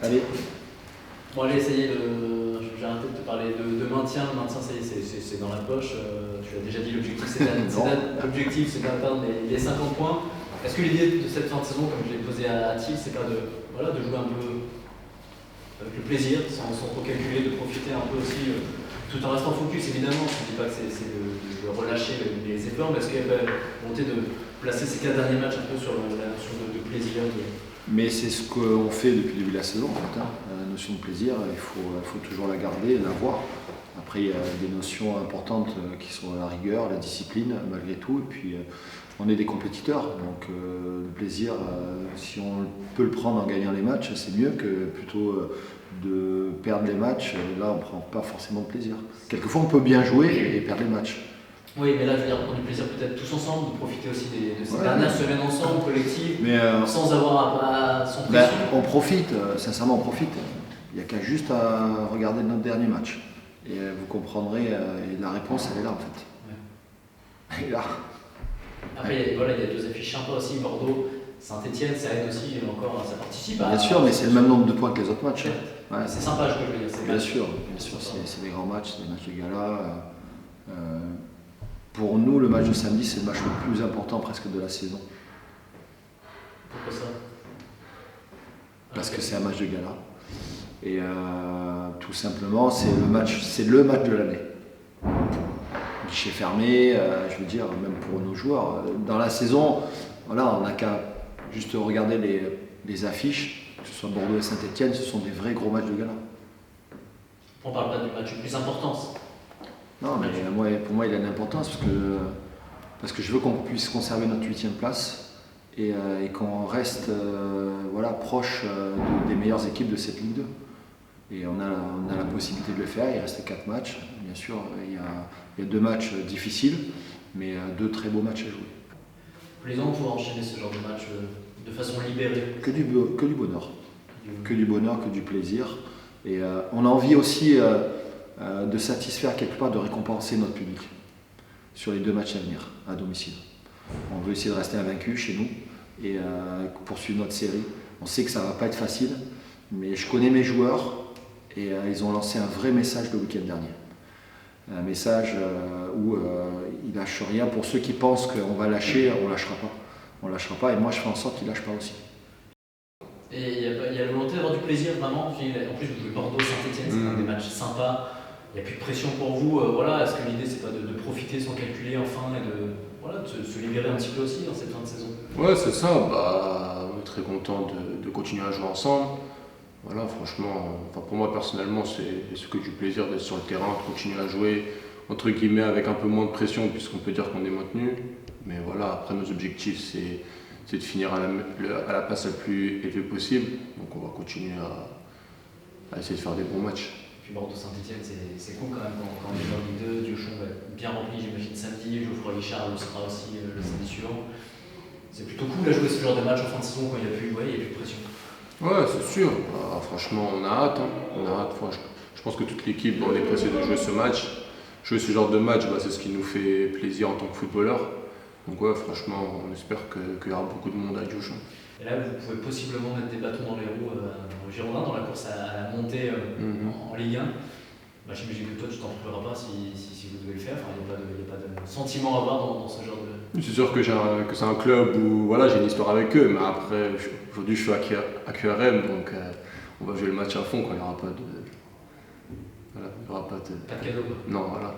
Allez. Bon allez, ça y est, j'ai arrêté de te parler de maintien. Le maintien, ça y est, c'est dans la poche. Tu l'as déjà dit, l'objectif c'est d'atteindre les 50 points. Est-ce que l'idée de cette fin de saison, comme je l'ai posé à Thiel, c'est pas de jouer un peu avec le plaisir, sans trop calculer, de profiter un peu aussi, tout en restant focus évidemment. Je ne dis pas que c'est de relâcher les efforts, mais est-ce qu'il y a pas volonté de placer ces 4 derniers matchs un peu sur la notion de plaisir Mais c'est ce qu'on fait depuis le début de la saison en fait. La notion de plaisir, il faut toujours la garder, l'avoir. Après, il y a des notions importantes qui sont la rigueur, la discipline, malgré tout. Et puis, on est des compétiteurs. Donc, le plaisir, si on peut le prendre en gagnant les matchs, c'est mieux que plutôt de perdre les matchs. Là, on ne prend pas forcément de plaisir. Quelquefois, on peut bien jouer et perdre les matchs. Oui, mais là, je veux dire, prendre du plaisir peut-être tous ensemble, de profiter aussi de ces dernières semaines ensemble, collectives, sans avoir à s'en pression. On profite, sincèrement, on profite. Il n'y a qu'à juste à regarder notre dernier match. Et vous comprendrez, et la réponse, elle est là en fait. Ouais. Elle est là. Après, il y a deux affiches sympas aussi, Bordeaux, Saint-Etienne, ça aide aussi encore, ça participe. Bien sûr, mais c'est le même nombre de points que les autres matchs. Ouais. C'est sympa, je veux dire. Bien sûr, c'est des grands matchs, c'est des matchs de gala. Pour nous, le match de samedi, c'est le match le plus important presque de la saison. Pourquoi ça? Parce que c'est un match de gala. Et tout simplement, c'est le match de l'année. Guichet fermé, je veux dire, même pour nos joueurs. Dans la saison, voilà, on n'a qu'à juste regarder les affiches, que ce soit Bordeaux et Saint-Etienne, ce sont des vrais gros matchs de gala. On ne parle pas du match le plus important. Non, mais pour moi, il a une importance parce que je veux qu'on puisse conserver notre 8e place et qu'on reste proche des meilleures équipes de cette Ligue 2. Et on a la possibilité de le faire. Il reste 4 matchs. Bien sûr, il y a 2 matchs difficiles, mais 2 très beaux matchs à jouer. Plaisant de pouvoir enchaîner ce genre de match de façon libérée. Que du bonheur. Que du bonheur, que du plaisir. Et on a envie aussi de satisfaire quelque part, de récompenser notre public sur les 2 matchs à venir, à domicile. On veut essayer de rester invaincu chez nous et poursuivre notre série. On sait que ça ne va pas être facile, mais je connais mes joueurs et ils ont lancé un vrai message le week-end dernier. Un message où ils ne lâchent rien. Pour ceux qui pensent qu'on va lâcher, on ne lâchera pas. On ne lâchera pas et moi je fais en sorte qu'ils ne lâchent pas aussi. Et il y a la volonté d'avoir du plaisir vraiment. En plus, vous jouez Bordeaux, Saint-Etienne, c'est des matchs sympas. Il n'y a plus de pression pour vous. Est-ce que l'idée, c'est pas de profiter sans calculer enfin et de se libérer un petit peu aussi dans cette fin de saison? Ouais, c'est ça. On est très content de continuer à jouer ensemble. Voilà, franchement, pour moi personnellement, c'est que du plaisir d'être sur le terrain, de continuer à jouer, entre guillemets, avec un peu moins de pression, puisqu'on peut dire qu'on est maintenu. Mais voilà, après, nos objectifs, c'est de finir à la place la plus élevée possible. Donc on va continuer à essayer de faire des bons matchs. Puis Bordeaux-Saint-Etienne, c'est cool quand même quand on est dans Ligue 2. Diochon va être bien rempli, j'imagine, samedi. Geoffroy Guichard le sera aussi le samedi suivant. C'est plutôt cool à jouer ce genre de match en fin de saison quand il n'y a plus de pression. Ouais, c'est sûr. Franchement, on a hâte. On a hâte. Je pense que toute l'équipe, on est pressé de jouer ce match. Jouer ce genre de match, c'est ce qui nous fait plaisir en tant que footballeur. Donc ouais, franchement, on espère qu'il y aura beaucoup de monde à Diochon. Et là, vous pouvez possiblement mettre des bâtons dans les roues aux Girondins dans la course à la montée en Ligue 1. J'imagine que toi, tu t'en trouveras pas si vous devez le faire. Il n'y a pas de sentiment à avoir dans ce genre de... C'est sûr que c'est un club où j'ai une histoire avec eux, mais après, aujourd'hui, je suis à QRM, donc on va jouer le match à fond quand il n'y aura pas de... Pas de cadeau, quoi. Non, voilà.